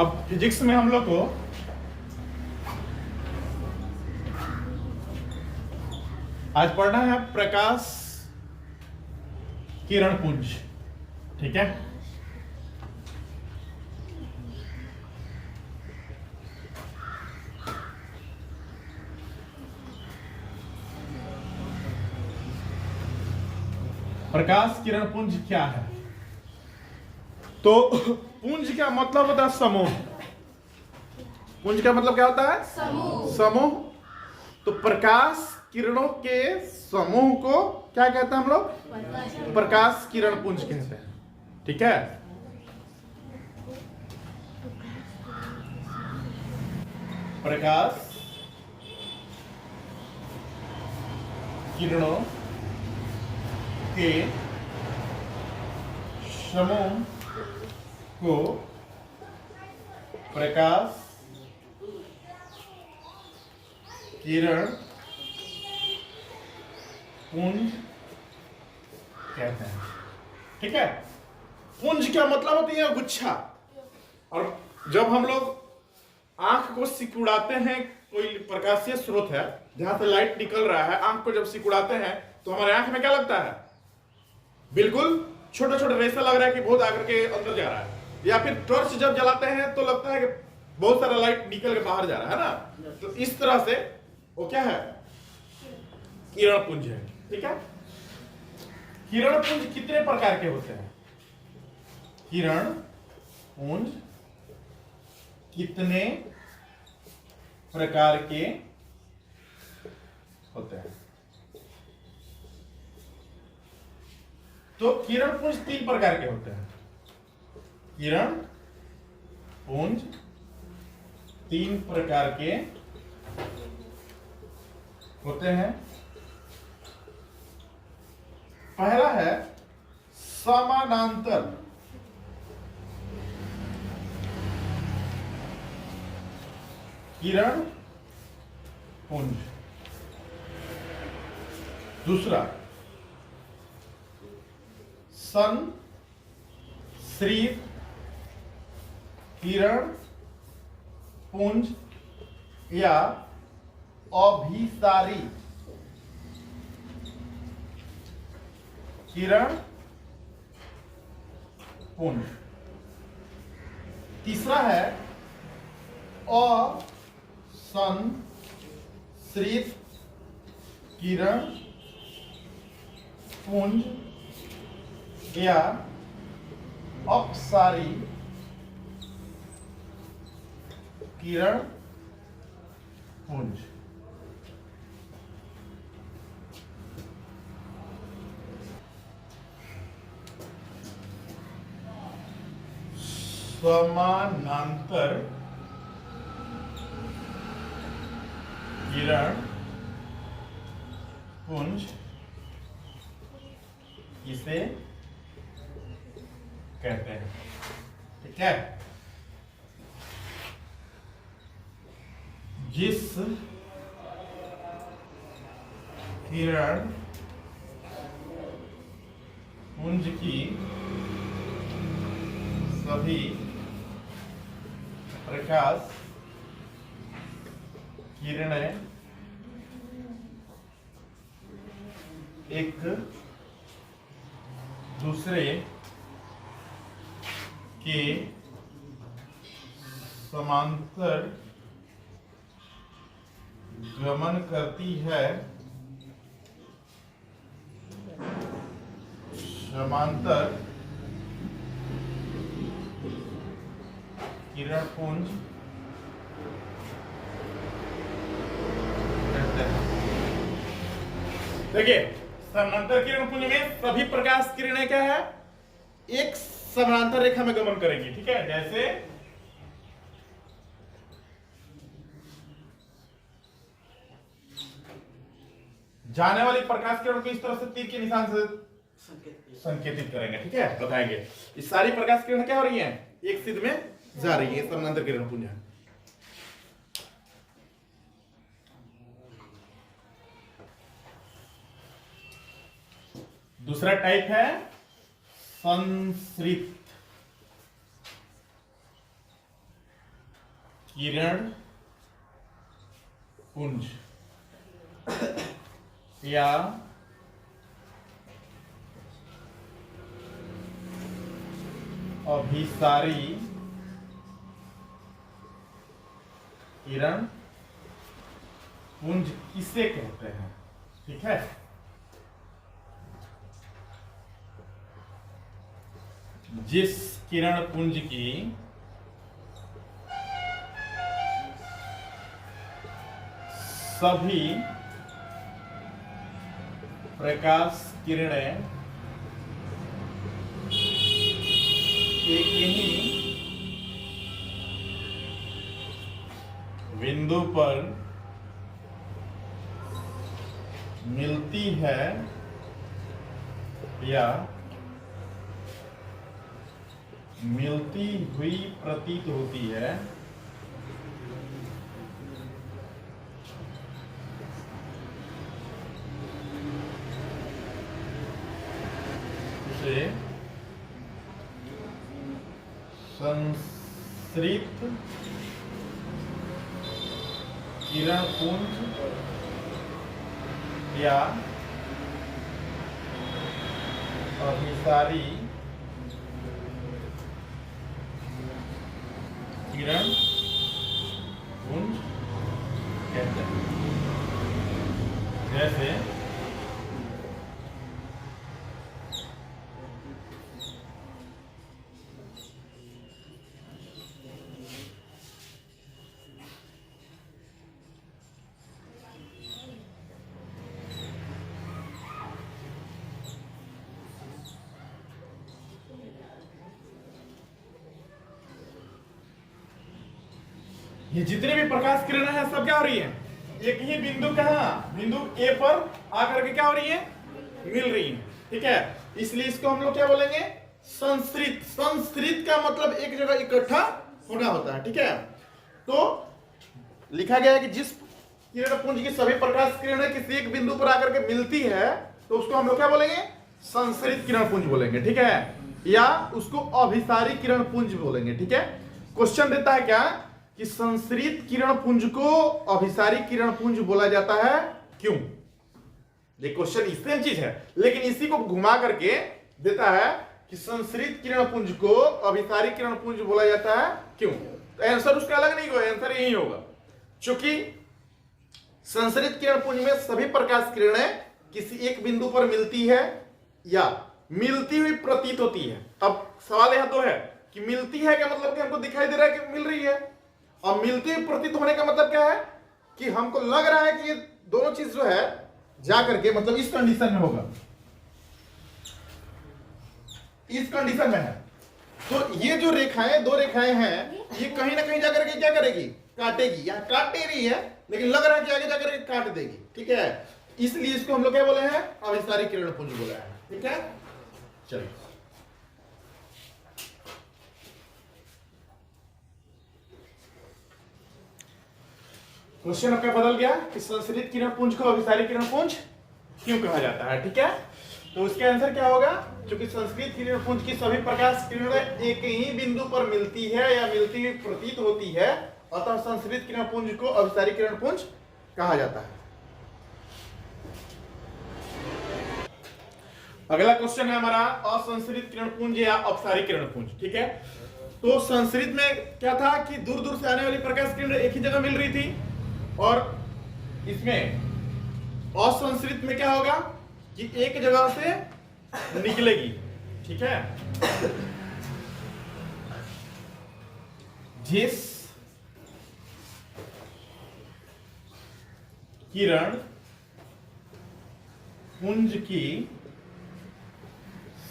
अब फिजिक्स में हम लोग को आज पढ़ना है प्रकाश किरण पुंज। ठीक है, प्रकाश किरण पुंज क्या है? तो पुंज का मतलब होता है समूह। पुंज का मतलब क्या होता है? समूह। समूह। तो प्रकाश किरणों के समूह को क्या कहते हैं हम लोग? प्रकाश किरण पुंज कहते हैं। ठीक है, प्रकाश किरणों के समूह को प्रकाश किरण पुंज कहते हैं। ठीक है, पुंज का मतलब होती है गुच्छा। और जब हम लोग आंख को सिकुड़ाते हैं, कोई प्रकाशीय स्रोत है जहां से लाइट निकल रहा है, आंख को जब सिकुड़ाते हैं तो हमारे आंख में क्या लगता है? बिल्कुल छोटे छोटे रेशा लग रहा है कि बहुत आकर के अंदर जा रहा है। या फिर टॉर्च जब जलाते हैं तो लगता है कि बहुत सारा लाइट निकल के बाहर जा रहा है ना। तो इस तरह से वो क्या है? किरण पुंज है। ठीक है, किरण पुंज कितने प्रकार के होते हैं? किरण पुंज कितने प्रकार के होते हैं? तो किरण पुंज 3 प्रकार के होते हैं। किरण पुंज 3 प्रकार के होते हैं। पहला है समानांतर किरण पुंज। दूसरा संश्रित किरण पुंज या अभिसारी किरण पुंज। तीसरा है असंश्रित किरण पुंज या अपसारी किरण पुंज। समानांतर किरण पुंज इसे कहते हैं। ठीक है, जिस किरण पुंज की सभी प्रकाश किरणें एक दूसरे के समांतर गमन करती है, समांतर किरण पुंज कहते हैं। देखिए, समानांतर किरण पुंज में सभी प्रकाश किरणें क्या है? एक समानांतर रेखा में गमन करेंगी। ठीक है, जैसे जाने वाली प्रकाश किरण को इस तरह से तीर के निशान से संकेतित करेंगे। ठीक है, बताएंगे ये सारी प्रकाश किरण क्या हो रही हैं? एक सिद्ध में जा रही है। समानांतर किरण पुंज है। दूसरा टाइप है संश्रित किरण पुंज या अभिसारी किरण पुंज किसे कहते हैं? ठीक है, जिस किरण पुंज की सभी प्रकाश किरणें एक ही बिंदु पर मिलती है या मिलती हुई प्रतीत होती है, उसे संश्रित किरण पुंज या अभिसारी किरण पुंज कहते हैं। जैसे ये जितने भी प्रकाश किरणें हैं सब क्या हो रही है? एक ही बिंदु बिंदु ए पर आकर के क्या हो रही है? मिल रही है। ठीक है, इसलिए इसको हम लोग क्या बोलेंगे? संश्रित। संश्रित का मतलब एक जगह इकट्ठा होना होता है। ठीक है, तो लिखा गया है कि जिस किरण पुंज की सभी प्रकाश किरणें किसी एक बिंदु पर आकर के मिलती है तो उसको हम लोग क्या बोलेंगे? संश्रित किरण पुंज बोलेंगे। ठीक है, या उसको अभिसारी किरण पुंज बोलेंगे। ठीक है, क्वेश्चन देता है क्या कि संश्रित किरण पुंज को अभिसारी किरण पुंज बोला जाता है, क्यों? ये क्वेश्चन सेम चीज है लेकिन इसी को घुमा करके देता है कि संश्रित किरण पुंज को अभिसारी किरण पुंज बोला जाता है, क्यों? तो आंसर उसका अलग नहीं होगा, आंसर यही होगा। चूंकि संश्रित किरण पुंज में सभी प्रकाश किरणें किसी एक बिंदु पर मिलती है या मिलती हुई प्रतीत होती है। अब सवाल यहां तो है कि मिलती है का मतलब कि हमको दिखाई दे रहा है कि मिल रही है, और मिलती हुई प्रतीत होने का मतलब क्या है कि हमको लग रहा है कि ये दोनों चीज जो है जा करके मतलब इस कंडीशन में होगा, इस कंडीशन में है। तो ये जो रेखाएं, दो रेखाएं हैं, ये कहीं ना कहीं जाकर के क्या करेगी? काटेगी। यहां काट नहीं रही है लेकिन लग रहा है कि आगे जाकर के काट देगी। ठीक है, इसलिए इसको हम लोग क्या बोले हैं? अभिसारी किरण पुंज बोला है। ठीक है, चलिए क्वेश्चन आपका बदल गया कि संश्रित किरण पुंज को अभिसारी किरण पुंज क्यों कहा जाता है। ठीक है, तो उसके आंसर क्या होगा? क्योंकि संश्रित किरण पुंज की सभी प्रकाश किरणें एक ही बिंदु पर मिलती है या मिलती हुई प्रतीत होती है, अतः संश्रित किरण पुंज को अभिसारी किरण पुंज कहा जाता है। अगला क्वेश्चन है हमारा असंश्रित किरण पुंज या अपसारी किरण पुंज। ठीक है, तो संश्रित में क्या था कि दूर दूर से आने वाली प्रकाश किरणें एक ही जगह मिल रही थी, और इसमें असंश्रित में क्या होगा कि एक जगह से निकलेगी। ठीक है, जिस किरण पुंज की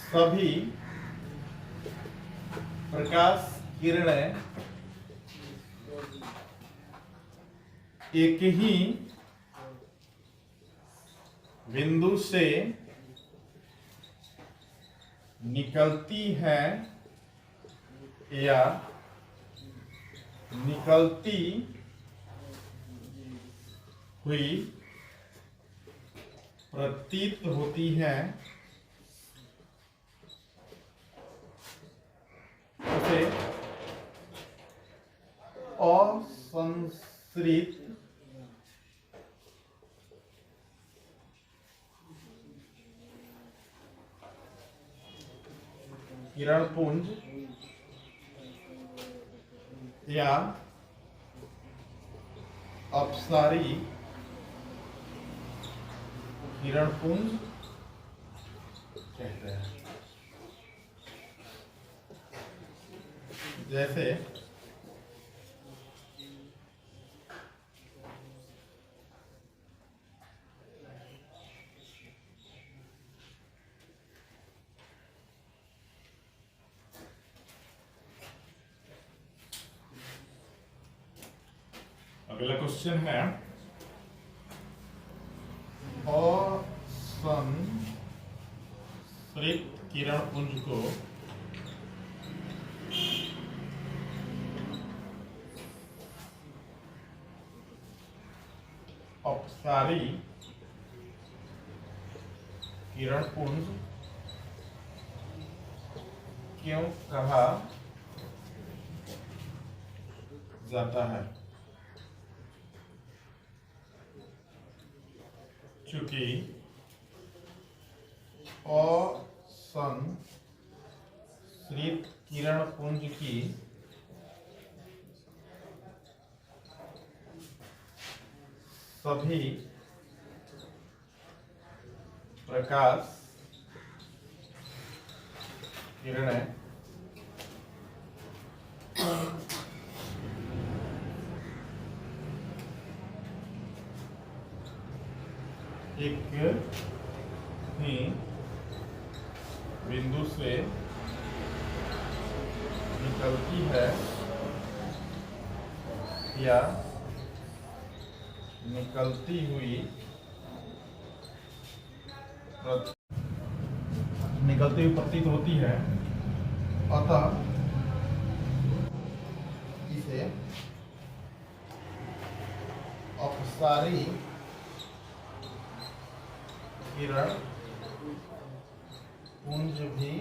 सभी प्रकाश किरणें एक ही बिंदु से निकलती है या निकलती हुई प्रतीत होती है, उसे अनुसृत किरणपुंज या अपसारी किरणपुंज कहते हैं। जैसे अगला क्वेश्चन है असंश्रित किरणपुंज को अपसारी किरणपुंज क्यों कहा जाता है? चूंकि असंश्रित किरणपुंज की सभी प्रकाश किरणें एक ही बिंदु से निकलती है या निकलती हुई प्रतीत होती है, अतः इसे अपसारी किरण पुंज भी